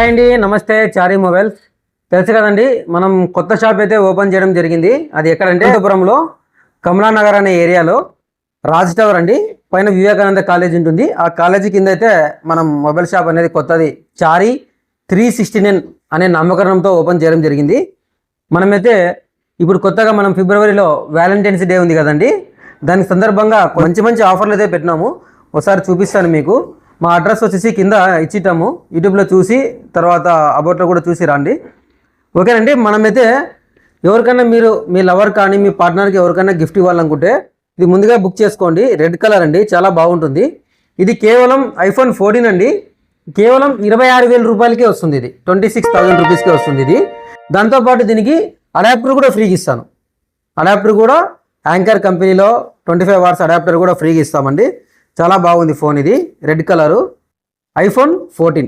Hi అండి, నమస్తే. చారీ mobiles తెలుసు కదండి. మనం కొత్త షాప్ అయితే ఓపెన్ చేయడం జరిగింది. అది ఎక్కడంటే అనంతపురంలో కమలానగర్ అనే ఏరియాలో రాజ్ టవర్ అండి. పైన వివేకానంద కాలేజ్ ఉంటుంది. ఆ కాలేజీ కింద అయితే మనం మొబైల్ షాప్ అనేది కొత్తది చారీ 369 అనే నామకరణంతో ఓపెన్ చేయడం జరిగింది. మనమైతే ఇప్పుడు కొత్తగా మనం ఫిబ్రవరిలో వ్యాలంటైన్స్ డే ఉంది కదండి. దానికి సందర్భంగా మంచి మంచి ఆఫర్లు అయితే పెట్టినాము. ఒకసారి చూపిస్తాను మీకు. మా అడ్రస్ వచ్చేసి కింద ఇచ్చిటాము. యూట్యూబ్లో చూసి తర్వాత అబౌట్లో కూడా చూసి రండి. ఓకేనండి. మనమైతే ఎవరికైనా మీరు మీ లవర్ కానీ మీ పార్ట్నర్కి ఎవరికైనా గిఫ్ట్ ఇవ్వాలనుకుంటే ఇది ముందుగా బుక్ చేసుకోండి. రెడ్ కలర్ అండి, చాలా బాగుంటుంది. ఇది కేవలం ఐఫోన్ 14 అండి. కేవలం 26,000 రూపాయలకే వస్తుంది. ఇది 26,000 రూపీస్కే వస్తుంది. ఇది దాంతోపాటు దీనికి అడాప్టర్ కూడా ఫ్రీగా ఇస్తాను. అడాప్టర్ కూడా యాంకర్ కంపెనీలో 25 వాట్స్ అడాప్టర్ కూడా ఫ్రీగా ఇస్తామండి. చాలా బాగుంది ఫోన్. ఇది red colour iPhone 14.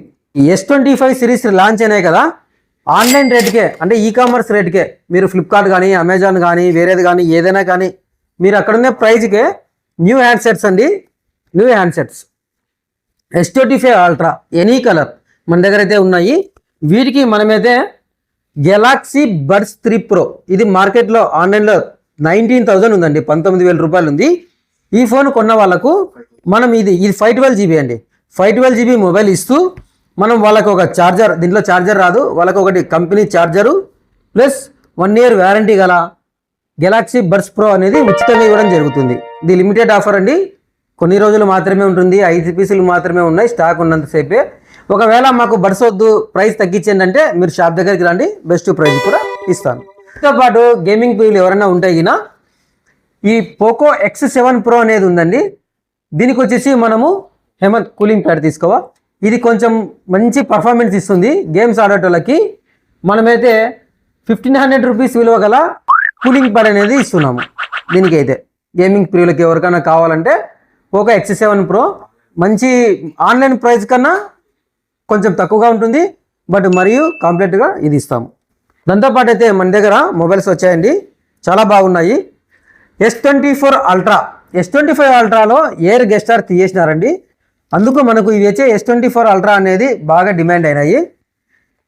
S25 series launch అయినాయి కదా. ఆన్లైన్ రేట్కే అంటే ఈకామర్స్ రేట్కే మీరు ఫ్లిప్కార్ట్ కానీ అమెజాన్ కానీ వేరేది కానీ ఏదైనా కానీ మీరు అక్కడున్న ప్రైజ్కే న్యూ హ్యాండ్సెట్స్ అండి. New handsets S25 ultra any colour మన దగ్గర అయితే ఉన్నాయి. వీటికి మనమైతే గెలాక్సీ బడ్స్ 3 Pro ఇది మార్కెట్లో ఆన్లైన్లో 19,000 ఉందండి. 19,000 రూపాయలు ఉంది. ఈ ఫోన్ కొన్న వాళ్ళకు మనం ఇది 512 GB అండి. 512 GB మొబైల్ ఇస్తూ మనం వాళ్ళకు ఒక ఛార్జర్, దీంట్లో ఛార్జర్ రాదు, వాళ్ళకు ఒకటి company charger plus 1 year warranty గల గెలాక్సీ బడ్స్ ప్రో అనేది ఉచితంగా ఇవ్వడం జరుగుతుంది. ఇది లిమిటెడ్ ఆఫర్ అండి. కొన్ని రోజులు మాత్రమే ఉంటుంది. 5 పీసులు మాత్రమే ఉన్నాయి స్టాక్ ఉన్నంతసేపే. ఒకవేళ మాకు బడ్స్ వద్దు, ప్రైస్ తగ్గించండి అంటే మీరు షాప్ దగ్గరికి రండి, బెస్ట్ ప్రైస్ కూడా ఇస్తాను. దీంతో పాటు గేమింగ్ పీలు ఎవరైనా ఉంటే గినా ఈ పోకో X7 Pro అనేది ఉందండి. దీనికి వచ్చేసి మనము హేమంత్ కూలింగ్ ప్యాడ్ తీసుకోవా. ఇది కొంచెం మంచి పర్ఫార్మెన్స్ ఇస్తుంది గేమ్స్ ఆడేటోళ్ళకి. మనమైతే 1,500 రూపీస్ విలువ గల కూలింగ్ ప్యాడ్ అనేది ఇస్తున్నాము. దీనికైతే గేమింగ్ ప్రియులకి ఎవరికైనా కావాలంటే పోకో X7 Pro మంచి ఆన్లైన్ ప్రైస్ కన్నా కొంచెం తక్కువగా ఉంటుంది, బట్ మరియు కంప్లీట్గా ఇది ఇస్తాము. దాంతోపాటు అయితే మన దగ్గర మొబైల్స్ వచ్చాయండి, చాలా బాగున్నాయి. S24 ultra, S25 అల్ట్రాలో air గెస్టార్ తీసేసినారండి. అందుకు మనకు ఇవి వచ్చే S24 అల్ట్రా అనేది బాగా డిమాండ్ అయినాయి.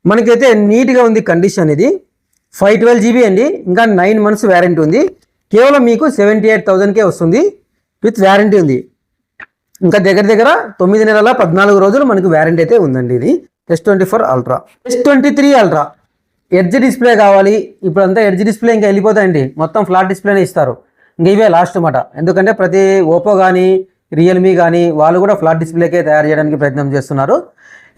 మనకైతే నీట్గా ఉంది కండిషన్. ఇది 512 GB అండి. ఇంకా 9 months వ్యారంటీ ఉంది. కేవలం మీకు 78,000కే వస్తుంది విత్ వ్యారంటీ ఉంది. ఇంకా దగ్గర దగ్గర 9 నెలల 14 రోజులు మనకు వ్యారంటీ అయితే ఉందండి. ఇది S24 ultra. S23 ultra edge display కావాలి. ఇప్పుడంతా ఎడ్జ్ డిస్ప్లే ఇంకా వెళ్ళిపోతాయండి, మొత్తం ఫ్లాట్ డిస్ప్లేనే ఇస్తారు. ఇంక ఇవే లాస్ట్ అన్నమాట. ఎందుకంటే ప్రతి ఓపో కానీ రియల్మీ కానీ వాళ్ళు కూడా ఫ్లాట్ డిస్ప్లేకే తయారు చేయడానికి ప్రయత్నం చేస్తున్నారు.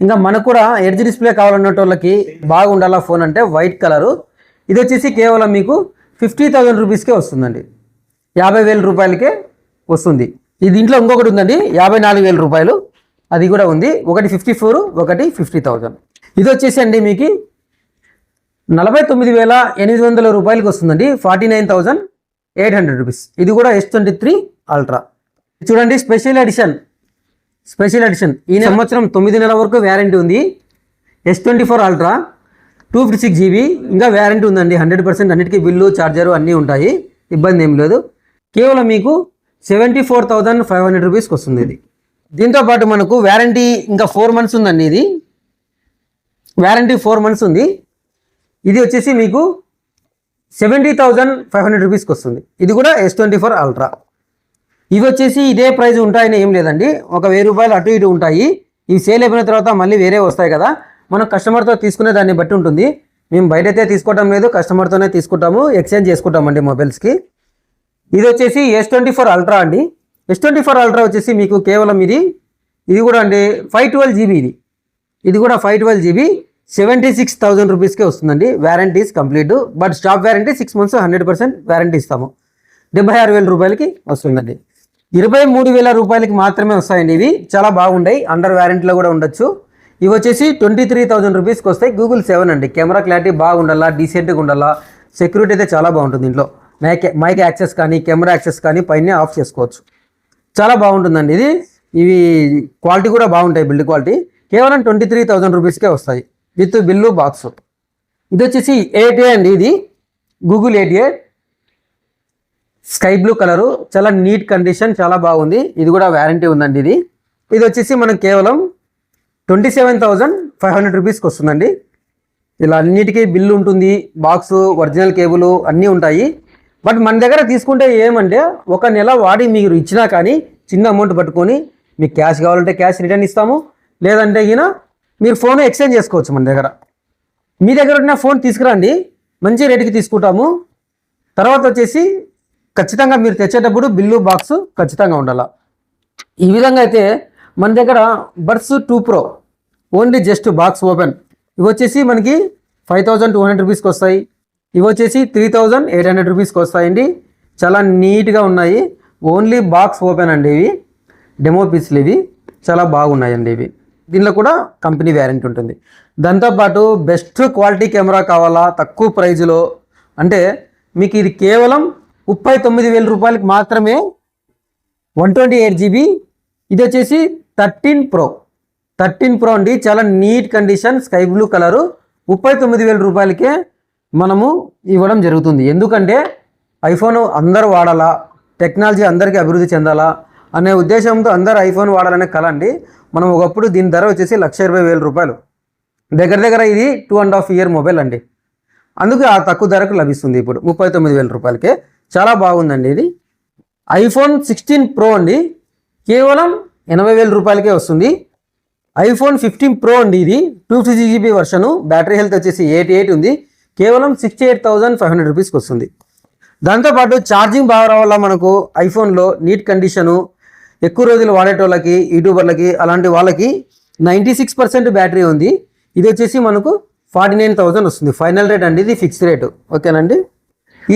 ఇంకా మనకు కూడా ఎడ్జ్ డిస్ప్లే కావాలన్నట్టు వాళ్ళకి బాగుండాలా ఫోన్ అంటే వైట్ కలరు. ఇది వచ్చేసి కేవలం మీకు 50,000 రూపీస్కే వస్తుందండి. 50,000 రూపాయలకే వస్తుంది. ఇది దీంట్లో ఇంకొకటి ఉందండి 54,000 రూపాయలు, అది కూడా ఉంది. ఒకటి 54, ఒకటి 50,000. ఇది వచ్చేసి అండి మీకు 49,800 రూపాయలకి వస్తుందండి. 49,800 రూపీస్. ఇది కూడా S23 అల్ట్రా. చూడండి స్పెషల్ ఎడిషన్. ఈ సంవత్సరం 9 నెలల వరకు వ్యారంటీ ఉంది. S24 అల్ట్రా 256 GB ఇంకా వ్యారంటీ ఉందండి. 100% అన్నిటికీ బిల్లు ఛార్జరు అన్నీ ఉంటాయి, ఇబ్బంది ఏం లేదు. కేవలం మీకు 74,500 రూపీస్కి వస్తుంది ఇది. దీంతోపాటు మనకు వ్యారంటీ ఇంకా 4 months ఉందండి. ఇది వ్యారంటీ 4 months ఉంది. ఇది వచ్చేసి మీకు 70,500 రూపీస్కి వస్తుంది. ఇది కూడా S24 అల్ట్రా. ఇవి వచ్చేసి ఇదే ప్రైస్ ఉంటాయని ఏం లేదండి, ఒక 1000 రూపాయలు అటు ఇటు ఉంటాయి. ఇవి సేల్ అయిపోయిన తర్వాత మళ్ళీ వేరే వస్తాయి కదా. మనం కస్టమర్తో తీసుకునే దాన్ని బట్టి ఉంటుంది. మేము బయట అయితే తీసుకోవటం లేదు, కస్టమర్తోనే తీసుకుంటాము, ఎక్స్చేంజ్ చేసుకుంటామండి మొబైల్స్కి. ఇది వచ్చేసి S24 అల్ట్రా అండి. S24 అల్ట్రా వచ్చేసి మీకు కేవలం ఇది కూడా అండి 512 GB. ఇది కూడా 512 GB 76,000 రూపీస్కే వస్తుందండి. Warranties complete, but stop warranty 6 months 100% warranty ఇస్తాము. 76,000 రూపాయలకి వస్తుందండి. 23,000 రూపాయలకి మాత్రమే వస్తాయండి. ఇవి చాలా బాగుంటాయి, అండర్ వ్యారంటీలో కూడా ఉండొచ్చు. ఇవి వచ్చేసి 23,000 రూపీస్కి వస్తాయి. Google 7 అండి. కెమెరా క్లారిటీ బాగుండాలా, డీసెంట్గా ఉండాలా, సెక్యూరిటీ అయితే చాలా బాగుంటుంది. దీంట్లో మైక్ యాక్సెస్ కానీ కెమెరా యాక్సెస్ కానీ పైన ఆఫ్ చేసుకోవచ్చు. చాలా బాగుంటుందండి ఇది. ఇవి క్వాలిటీ కూడా బాగుంటాయి, బిల్డ్ క్వాలిటీ. కేవలం 23,000 రూపీస్కే వస్తాయి విత్ బిల్లు బాక్స్. ఇది వచ్చేసి 8A అండి. ఇది Google 8A sky blue colour, చాలా నీట్ కండిషన్, చాలా బాగుంది. ఇది కూడా వ్యారంటీ ఉందండి. ఇది వచ్చేసి మనకు కేవలం 27,500 500 రూపీస్కి వస్తుందండి. ఇలా అన్నిటికీ బిల్లు ఉంటుంది, బాక్స్, ఒరిజినల్ కేబుల్ అన్నీ ఉంటాయి. బట్ మన దగ్గర తీసుకుంటే ఏమంటే ఒక నెల వాడి మీరు ఇచ్చినా కానీ చిన్న అమౌంట్ పట్టుకొని మీకు క్యాష్ కావాలంటే క్యాష్ రిటర్న్ ఇస్తాము, లేదంటే ఈయన మీరు ఫోన్ ఎక్స్చేంజ్ చేసుకోవచ్చు మన దగ్గర. మీ దగ్గర ఉన్న ఫోన్ తీసుకురండి, మంచి రేటుకి తీసుకుంటాము. తర్వాత వచ్చేసి ఖచ్చితంగా మీరు తెచ్చేటప్పుడు బిల్లు బాక్స్ ఖచ్చితంగా ఉండాలి. ఈ విధంగా అయితే మన దగ్గర buds 2 Pro only just box open ఇవి వచ్చేసి మనకి 5200 రూపీస్కి వస్తాయి. ఇవి వచ్చేసి 3800 రూపీస్కి వస్తాయండి. చాలా నీట్గా ఉన్నాయి, ఓన్లీ బాక్స్ ఓపెన్ అండి. ఇవి డెమో పీస్లు, ఇవి చాలా బాగున్నాయండి. ఇవి దీనిలో కూడా కంపెనీ వ్యారంటీ ఉంటుంది. దాంతోపాటు బెస్ట్ క్వాలిటీ కెమెరా కావాలా తక్కువ ప్రైజ్లో అంటే మీకు ఇది కేవలం 39,000 రూపాయలకి మాత్రమే 128 GB. ఇది వచ్చేసి 13 Pro అండి. చాలా neat condition, sky blue colour. 39,000 రూపాయలకే మనము ఇవ్వడం జరుగుతుంది. ఎందుకంటే ఐఫోన్ అందరూ వాడాలా, టెక్నాలజీ అందరికీ అభివృద్ధి చెందాలా అనే ఉద్దేశంతో అందరూ ఐఫోన్ వాడాలనే కల అండి. మనం ఒకప్పుడు దీని ధర వచ్చేసి 1,20,000 రూపాయలు, దగ్గర దగ్గర ఇది 2.5 year మొబైల్ అండి. అందుకే ఆ తక్కువ ధరకు లభిస్తుంది ఇప్పుడు 39,000 రూపాయలకే. చాలా బాగుందండి. ఇది ఐఫోన్ 16 Pro అండి, కేవలం 80,000 రూపాయలకే వస్తుంది. ఐఫోన్ 15 Pro అండి, ఇది 250 GB వర్షను, బ్యాటరీ హెల్త్ వచ్చేసి 88 ఉంది, కేవలం 68,500 రూపీస్కి వస్తుంది. దాంతోపాటు ఛార్జింగ్ బాగా రావాలా మనకు ఐఫోన్లో, నీట్ కండిషను, ఎక్కువ రోజులు వాడేటోళ్ళకి, యూట్యూబర్లకి అలాంటి వాళ్ళకి 96% బ్యాటరీ ఉంది. ఇది వచ్చేసి మనకు 49,000 వస్తుంది. ఫైనల్ రేట్ అండి, ఇది ఫిక్స్డ్ రేటు. ఓకేనండి.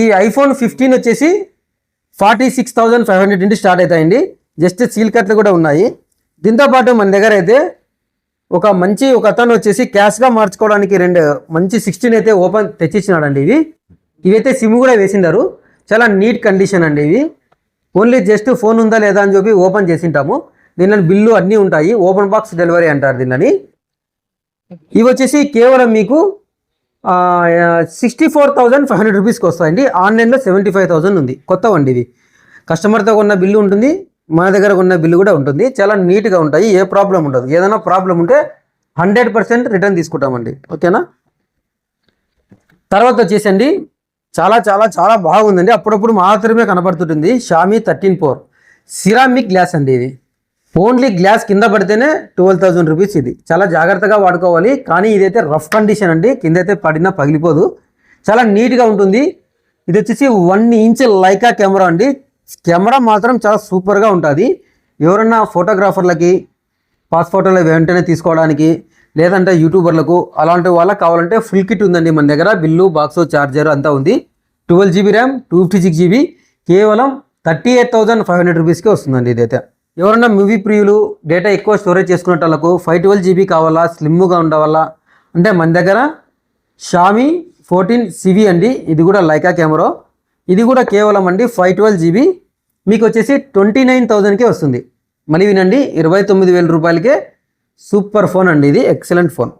ఈ ఐఫోన్ 15 వచ్చేసి 46,500 నుండి స్టార్ట్ అవుతాయండి. జస్ట్ సీల్ కట్లు కూడా ఉన్నాయి. దీంతోపాటు మన దగ్గర అయితే ఒక అతను వచ్చేసి క్యాష్గా మార్చుకోవడానికి 2 మంచి 16 అయితే ఓపెన్ తెచ్చిచ్చినాడండి. ఇవైతే సిమ్ కూడా వేసిండారు. చాలా నీట్ కండిషన్ అండి. ఇవి ఓన్లీ జస్ట్ ఫోన్ ఉందా లేదా అని చెప్పి ఓపెన్ చేసింటాము. దీనిలో బిల్లు అన్నీ ఉంటాయి, ఓపెన్ బాక్స్ డెలివరీ అంటారు దీనిని. ఇవి వచ్చేసి కేవలం మీకు 64,500 రూపీస్కి వస్తాయండి. ఆన్లైన్లో 75,000 ఉంది. కొత్తవండి ఇవి. కస్టమర్తో కొన్న బిల్లు ఉంటుంది, మన దగ్గర కొన్న బిల్లు కూడా ఉంటుంది. చాలా నీట్గా ఉంటాయి, ఏ ప్రాబ్లం ఉండదు. ఏదైనా ప్రాబ్లం ఉంటే 100% రిటర్న్ తీసుకుంటామండి. ఓకేనా. తర్వాత వచ్చేసండి చాలా చాలా చాలా బాగుందండి, అప్పుడప్పుడు మాత్రమే కనపడుతుంటుంది. షామీ 13 Pro సిరామిక్ గ్లాస్ అండి. ఇది ఓన్లీ గ్లాస్ కింద పడితేనే 12,000 రూపీస్. ఇది చాలా జాగ్రత్తగా వాడుకోవాలి. కానీ ఇదైతే రఫ్ కండిషన్ అండి, కింద అయితే పడినా పగిలిపోదు, చాలా నీట్గా ఉంటుంది. ఇది వచ్చేసి 1 inch లైకా కెమెరా అండి. కెమెరా మాత్రం చాలా సూపర్గా ఉంటుంది. ఎవరన్నా ఫోటోగ్రాఫర్లకి పాస్ ఫోటోలు వెంటనే తీసుకోవడానికి, లేదంటే యూట్యూబర్లకు అలాంటి వాళ్ళకి కావాలంటే ఫుల్ కిట్ ఉందండి మన దగ్గర. బిల్లు, బాక్స్, ఛార్జర్ అంతా ఉంది. 12 GB ర్యామ్, 256 GB, కేవలం 38,500 రూపీస్కే వస్తుందండి. ఇదైతే ఎవరన్నా మూవీ ప్రియులు, డేటా ఎక్కువ స్టోరేజ్ చేసుకునే వాళ్ళకు 512 GB కావాలా, స్లిమ్గా ఉండవాలా అంటే మన దగ్గర షామీ 14 CV అండి. ఇది కూడా లైకా కెమెరా. ఇది కూడా కేవలం అండి 512 GB, మీకు వచ్చేసి 29,000కే వస్తుంది. మళ్ళీ వినండి, 29,000 రూపాయలకే సూపర్ ఫోన్ అండి. ఇది ఎక్సలెంట్ ఫోన్.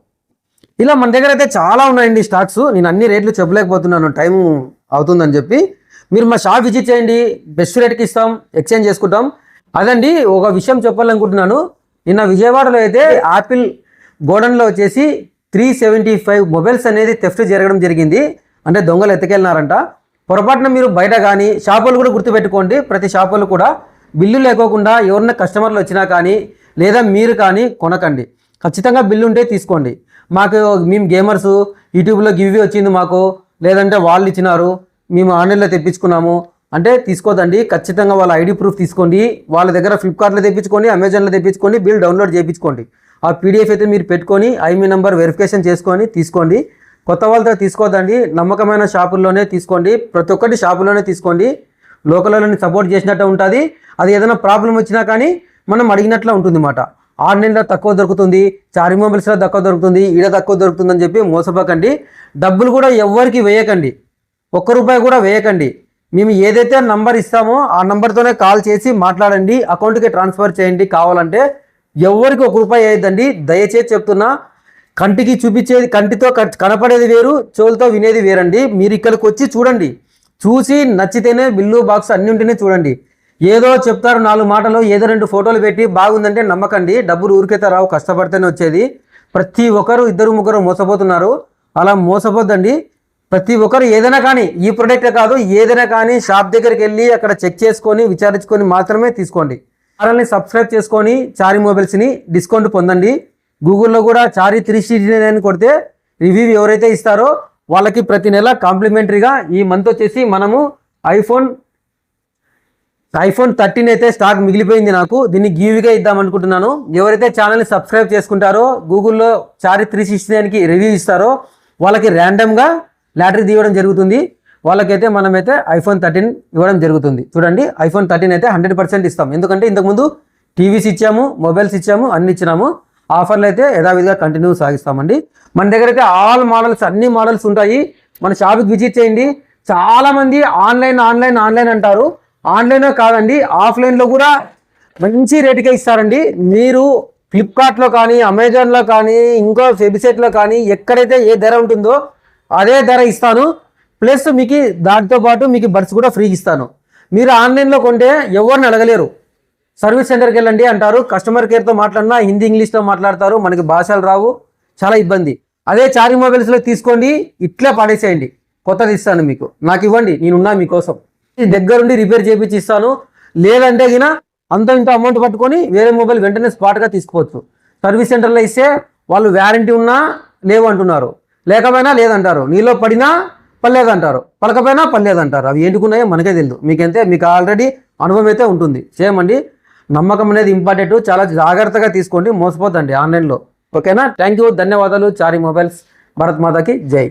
ఇలా మన దగ్గర అయితే చాలా ఉన్నాయండి స్టాక్స్. నేను అన్ని రేట్లు చెప్పలేకపోతున్నాను, టైం అవుతుందని చెప్పి. మీరు మా షాప్ విజిట్ చేయండి, బెస్ట్ రేట్కి ఇస్తాం, ఎక్స్చేంజ్ చేసుకుంటాం. అదండి ఒక విషయం చెప్పాలనుకుంటున్నాను. నిన్న విజయవాడలో అయితే యాపిల్ గోడౌన్లో వచ్చేసి 375 మొబైల్స్ అనేది థెఫ్ట్ జరగడం జరిగింది. అంటే దొంగలు ఎత్తుకెళ్ళినారంట. పొరపాటున మీరు బయట కానీ షాపులు కూడా గుర్తుపెట్టుకోండి, ప్రతి షాపులు కూడా బిల్లు లేకోకుండా ఎవరన్నా కస్టమర్లు వచ్చినా కానీ లేదా మీరు కానీ కొనకండి. ఖచ్చితంగా బిల్లు ఉంటే తీసుకోండి. మేము గేమర్స్, యూట్యూబ్లో గివ్ వచ్చింది మాకు, లేదంటే వాళ్ళు ఇచ్చినారు, మేము ఆన్లైన్లో తెప్పించుకున్నాము అంటే తీసుకోదండి. ఖచ్చితంగా వాళ్ళ ఐడి ప్రూఫ్ తీసుకోండి. వాళ్ళ దగ్గర ఫ్లిప్కార్ట్లో తెప్పించుకోండి, అమెజాన్లో తెప్పించుకోండి, బిల్ డౌన్లోడ్ చేయించుకోండి. ఆ PDF అయితే మీరు పెట్టుకొని ఐమీ నెంబర్ వెరిఫికేషన్ చేసుకొని తీసుకోండి. కొత్త వాళ్ళతో తీసుకోదండి, నమ్మకమైన షాపుల్లోనే తీసుకోండి. ప్రతి ఒక్కటి షాపుల్లోనే తీసుకోండి. లోకల్లోని సపోర్ట్ చేసినట్టు ఉంటుంది. అది ఏదైనా ప్రాబ్లం వచ్చినా కానీ మనం అడిగినట్లు ఉంటుంది అన్నమాట. ఆన్లైన్లో తక్కువ దొరుకుతుంది, చారి మొబైల్స్లో తక్కువ దొరుకుతుంది, ఈడ తక్కువ దొరుకుతుందని చెప్పి మోసపోకండి. డబ్బులు కూడా ఎవ్వరికి వేయకండి, ₹1 కూడా వేయకండి. మేము ఏదైతే నంబర్ ఇస్తామో ఆ నంబర్తోనే కాల్ చేసి మాట్లాడండి, అకౌంట్కి ట్రాన్స్ఫర్ చేయండి. కావాలంటే ఎవరికి ₹1 వేయద్దండి, దయచేసి చెప్తున్నా. కంటికి చూపించేది, కంటితో కనపడేది వేరు, చెవులతో వినేది వేరండి. మీరు ఇక్కడికి వచ్చి చూడండి, చూసి నచ్చితేనే బిల్లు, బాక్స్ అన్ని ఉంటేనే చూడండి. ఏదో చెప్తారు 4 మాటలు, ఏదో 2 ఫోటోలు పెట్టి బాగుందంటే నమ్మకండి. డబ్బులు ఊరికైతే రావు, కష్టపడితేనే వచ్చేది. ప్రతి ఒక్కరు ఇద్దరు ముగ్గురు మోసపోతున్నారు. అలా మోసపోద్దండి. ప్రతి ఒక్కరు ఏదైనా కానీ, ఈ ప్రొడక్టే కాదు ఏదైనా కానీ షాప్ దగ్గరికి వెళ్ళి అక్కడ చెక్ చేసుకొని విచారించుకొని మాత్రమే తీసుకోండి. ఛానల్ని సబ్స్క్రైబ్ చేసుకొని చారి మొబైల్స్ని డిస్కౌంట్ పొందండి. గూగుల్లో కూడా చారి 369 కొడితే రివ్యూ ఎవరైతే ఇస్తారో వాళ్ళకి ప్రతి నెల కాంప్లిమెంటరీగా ఈ మంత్ వచ్చేసి మనము ఐఫోన్ 13 అయితే స్టాక్ మిగిలిపోయింది. నాకు దీన్ని గివ్గా ఇద్దాం అనుకుంటున్నాను. ఎవరైతే ఛానల్ని సబ్స్క్రైబ్ చేసుకుంటారో గూగుల్లో చారి 369కి రివ్యూ ఇస్తారో వాళ్ళకి ర్యాండమ్గా లాటరీ తీయడం జరుగుతుంది. వాళ్ళకైతే మనమైతే ఐఫోన్ 13 ఇవ్వడం జరుగుతుంది. చూడండి, ఐఫోన్ 13 అయితే 100% ఇస్తాం. ఎందుకంటే ఇంతకుముందు టీవీస్ ఇచ్చాము, మొబైల్స్ ఇచ్చాము, అన్ని ఇచ్చినాము. ఆఫర్లు అయితే యథావిధిగా కంటిన్యూ సాగిస్తామండి. మన దగ్గర అయితే ఆల్ మోడల్స్, అన్ని మోడల్స్ ఉంటాయి. మన షాప్కి విజిట్ చేయండి. చాలామంది ఆన్లైన్ అంటారు. ఆన్లైన్ కాదండి, ఆఫ్లైన్లో కూడా మంచి రేటుకే ఇస్తారండి. మీరు ఫ్లిప్కార్ట్లో కానీ, అమెజాన్లో కానీ, ఇంకో వెబ్సైట్లో కానీ ఎక్కడైతే ఏ ధర ఉంటుందో అదే ధర ఇస్తాను. ప్లస్ మీకు దాంతో పాటు మీకు బడ్స్ కూడా ఫ్రీగా ఇస్తాను. మీరు ఆన్లైన్లో కొంటే ఎవరిని అడగలేరు. సర్వీస్ సెంటర్కి వెళ్ళండి అంటారు, కస్టమర్ కేర్తో మాట్లాడినా హిందీ ఇంగ్లీష్లో మాట్లాడతారు, మనకి భాషలు రావు, చాలా ఇబ్బంది. అదే చారి మొబైల్స్లో తీసుకోండి, ఇట్లా పడేసేయండి, కొత్తది ఇస్తాను మీకు, నాకు ఇవ్వండి, నేనున్నా మీకోసం, దగ్గరుండి రిపేర్ చేయించి ఇస్తాను. లేదంటే గిన అంత ఇంత అమౌంట్ పట్టుకొని వేరే మొబైల్ వెంటనే స్పాట్గా తీసుకోవచ్చు. సర్వీస్ సెంటర్లో ఇస్తే వాళ్ళు వ్యారంటీ ఉన్నా లేవు అంటున్నారు, లేకపోయినా లేదంటారు, నీలో పడినా పర్లేదంటారు, పలకపోయినా పర్లేదంటారు. అవి ఏంటుకున్నాయో మనకే తెలియదు. మీకు ఆల్రెడీ అనుభవం అయితే ఉంటుంది. చేయమండి, నమ్మకం అనేది ఇంపార్టెంట్. చాలా జాగ్రత్తగా తీసుకోండి, మోసపోద్దండి ఆన్లైన్లో. ఓకేనా? థ్యాంక్ యూ, ధన్యవాదాలు. చారి మొబైల్స్. భారత్ మాతాకి జై.